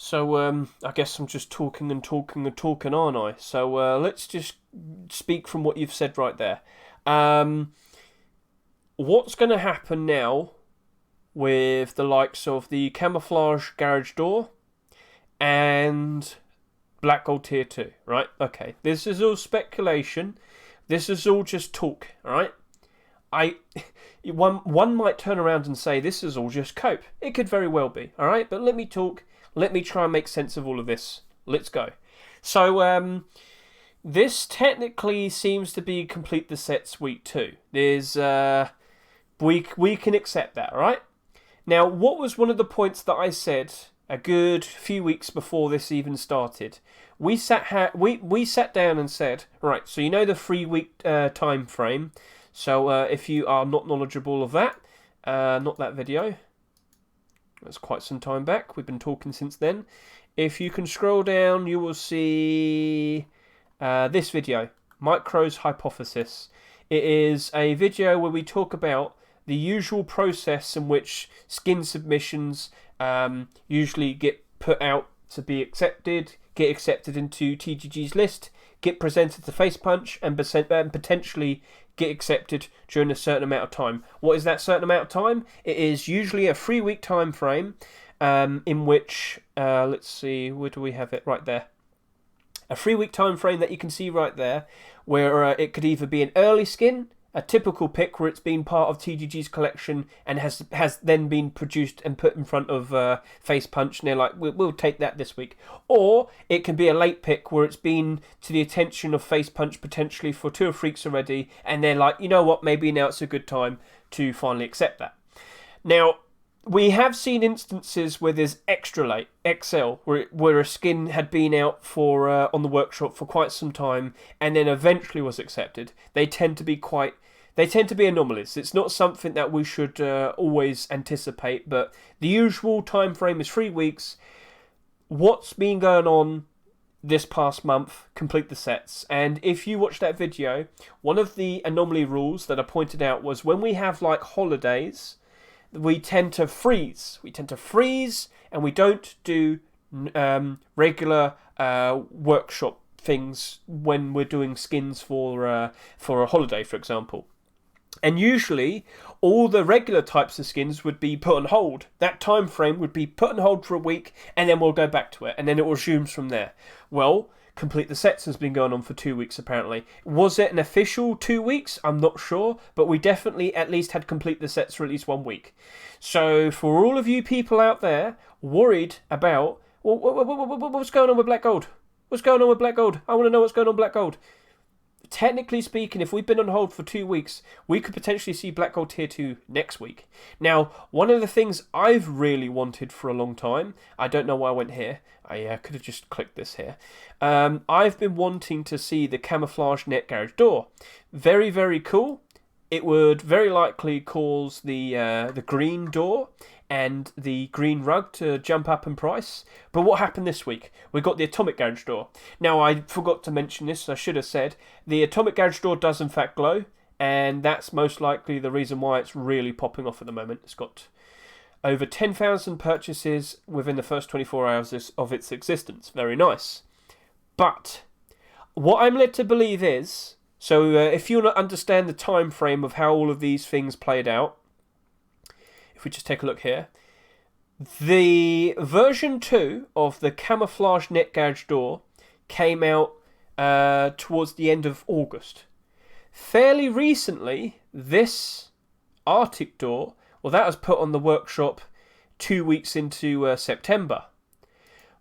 So I guess I'm just talking and talking and talking, aren't I? So let's just speak from what you've said right there. Um, what's going to happen now with the likes of the camouflage garage door and Black Gold Tier 2, right? Okay, this is all speculation. This is all just talk, right? I one might turn around and say this is all just cope. It could very well be, all right? But let me talk. Let me try and make sense of all of this. Let's go. So this technically seems to be complete the sets week 2. There's we can accept that, all right? Now, what was one of the points that I said a good few weeks before this even started? We sat down and said, right, so you know the 3-week time frame. So if you are not knowledgeable of that, not that video, that's quite some time back. We've been talking since then. If you can scroll down, you will see this video, Micro's Hypothesis. It is a video where we talk about the usual process in which skin submissions usually get put out to be accepted, get accepted into TGG's list, get presented to Face Punch, and potentially get accepted during a certain amount of time. What is that certain amount of time? It is usually a 3-week time frame in which, let's see, where do we have it? Right there. A 3-week time frame that you can see right there, where it could either be an early skin, a typical pick where it's been part of TGG's collection and has then been produced and put in front of Face Punch, and they're like, we'll take that this week. Or it can be a late pick where it's been to the attention of Face Punch potentially for 2 or 3 weeks already, and they're like, you know what, maybe now it's a good time to finally accept that. Now, we have seen instances where there's extra late, XL, where a skin had been out for on the workshop for quite some time and then eventually was accepted. They tend to be anomalies. It's not something that we should always anticipate, but the usual time frame is 3 weeks. What's been going on this past month? Complete the sets. And if you watch that video, one of the anomaly rules that I pointed out was when we have like holidays, we tend to freeze. And we don't do regular workshop things when we're doing skins for a holiday, for example. And usually, all the regular types of skins would be put on hold. That time frame would be put on hold for a week, and then we'll go back to it, and then it resumes from there. Well, Complete the Sets has been going on for 2 weeks, apparently. Was it an official 2 weeks? I'm not sure, but we definitely at least had Complete the Sets for at least 1 week. So, for all of you people out there worried about, what's going on with Black Gold? What's going on with Black Gold? I want to know what's going on with Black Gold. Technically speaking, if we've been on hold for 2 weeks, we could potentially see Black Gold Tier 2 next week. Now, one of the things I've really wanted for a long time, I don't know why I went here, I could have just clicked this here. I've been wanting to see the camouflage net garage door. Very, very cool. It would very likely cause the green door and the green rug to jump up in price. But what happened this week? We got the atomic garage door. Now, I forgot to mention this, I should have said. The atomic garage door does in fact glow, and that's most likely the reason why it's really popping off at the moment. It's got over 10,000 purchases within the first 24 hours of its existence. Very nice. But what I'm led to believe is, so if you want to understand the time frame of how all of these things played out, if we just take a look here, the version 2 of the camouflage net garage door came out towards the end of August. Fairly recently, this Arctic door, well, that was put on the workshop 2 weeks into September.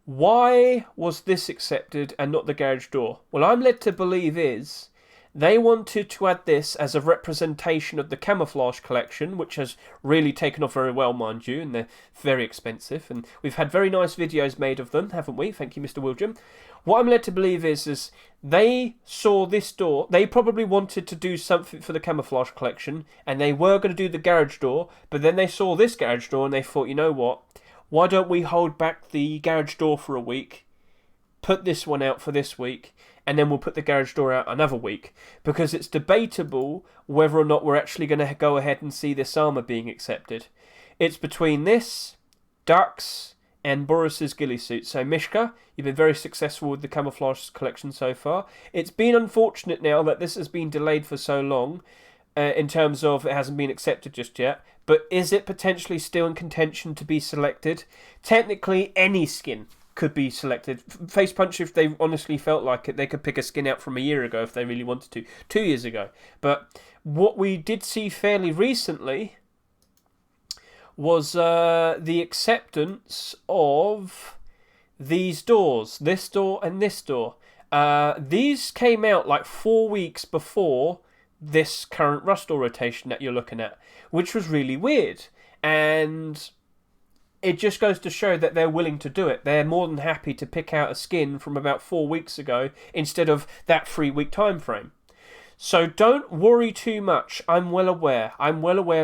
Why was this accepted and not the garage door? Well, I'm led to believe is they wanted to add this as a representation of the camouflage collection, which has really taken off very well, mind you, and they're very expensive. And we've had very nice videos made of them, haven't we? Thank you, Mr. William. What I'm led to believe is they saw this door. They probably wanted to do something for the camouflage collection, and they were going to do the garage door, but then they saw this garage door and they thought, you know what? Why don't we hold back the garage door for a week, put this one out for this week, and then we'll put the garage door out another week, because it's debatable whether or not we're actually going to go ahead and see this armour being accepted. It's between this, Ducks, and Boris's ghillie suit. So Mishka, you've been very successful with the camouflage collection so far. It's been unfortunate now that this has been delayed for so long, in terms of it hasn't been accepted just yet. But is it potentially still in contention to be selected? Technically, any skin could be selected. Face Punch, if they honestly felt like it, they could pick a skin out from a year ago if they really wanted to. 2 years ago. But what we did see fairly recently was the acceptance of these doors. This door and this door. These came out like 4 weeks before this current Rust door rotation that you're looking at, which was really weird. And it just goes to show that they're willing to do it. They're more than happy to pick out a skin from about 4 weeks ago instead of that 3-week time frame. So don't worry too much. I'm well aware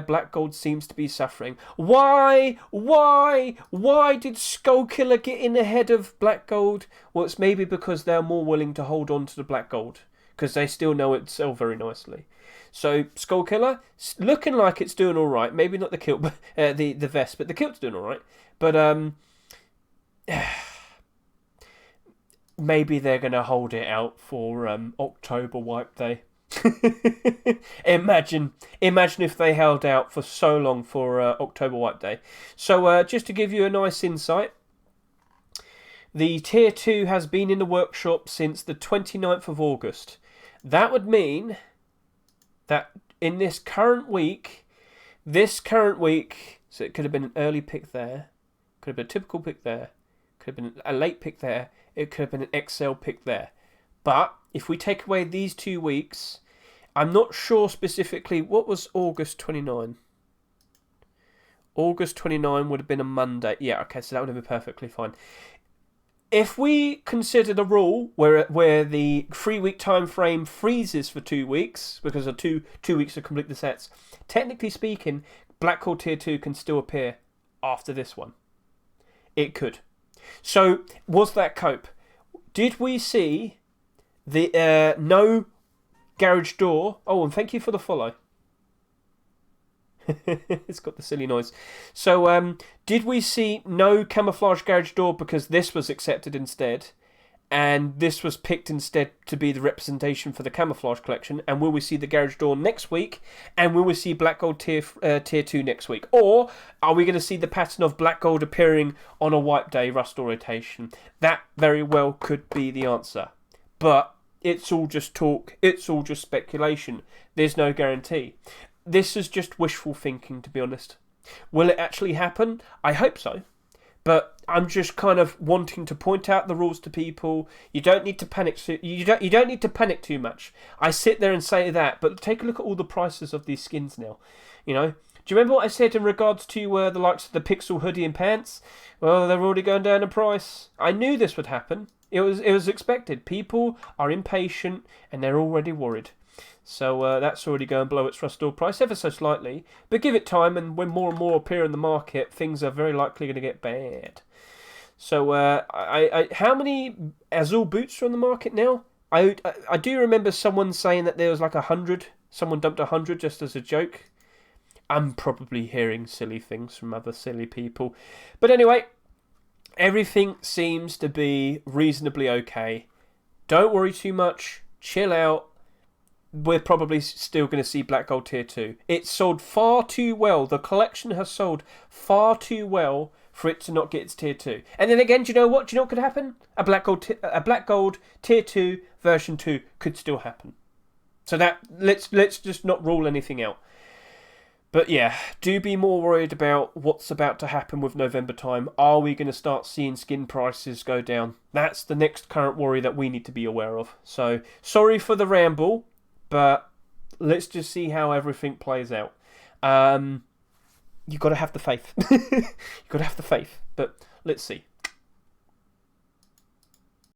Black Gold seems to be suffering. Why did Skullkiller get in ahead of Black Gold? Well, it's maybe because they're more willing to hold on to the Black Gold, because they still know it sell very nicely. So Skullkiller, looking like it's doing all right. Maybe not the kilt, but the vest, but the kilt's doing all right. But maybe they're going to hold it out for October Wipe Day. Imagine if they held out for so long for October Wipe Day. So just to give you a nice insight, the Tier 2 has been in the workshop since the 29th of August. That would mean that in this current week, so it could have been an early pick there, could have been a typical pick there, could have been a late pick there, it could have been an XL pick there. But if we take away these 2 weeks, I'm not sure specifically, what was August 29? August 29 would have been a Monday. Yeah, okay, so that would have been perfectly fine. If we consider the rule where the 3-week time frame freezes for 2 weeks, because of two weeks to complete the sets, technically speaking, Black Gold Tier 2 can still appear after this one. It could. So, was that cope? Did we see the no garage door? Oh, and thank you for the follow. It's got the silly noise. So, did we see no camouflage garage door because this was accepted instead, and this was picked instead to be the representation for the camouflage collection? And will we see the garage door next week? And will we see Black Gold tier 2 next week? Or are we going to see the pattern of Black Gold appearing on a Wipe Day Rust door rotation? That very well could be the answer. But it's all just talk. It's all just speculation. There's no guarantee. This is just wishful thinking, to be honest. Will it actually happen? I hope so. But I'm just kind of wanting to point out the rules to people. You don't need to panic. You don't need to panic too much. I sit there and say that, but take a look at all the prices of these skins now. You know, do you remember what I said in regards to the likes of the Pixel hoodie and pants? Well, they're already going down in price. I knew this would happen. It was expected. People are impatient and they're already worried. So that's already going below its Rust door price ever so slightly. But give it time, and when more and more appear in the market, things are very likely going to get bad. So how many Azul boots are on the market now? I do remember someone saying that there was like 100. Someone dumped 100 just as a joke. I'm probably hearing silly things from other silly people. But anyway, everything seems to be reasonably okay. Don't worry too much. Chill out. We're probably still going to see Black Gold Tier 2. It sold far too well. The collection has sold far too well for it to not get its Tier 2. And then again, do you know what? Could happen? A Black Gold Tier 2 version 2 could still happen. So that let's just not rule anything out. But yeah, do be more worried about what's about to happen with November time. Are we going to start seeing skin prices go down? That's the next current worry that we need to be aware of. So, sorry for the ramble. But let's just see how everything plays out. You've got to have the faith. You've got to have the faith. But let's see.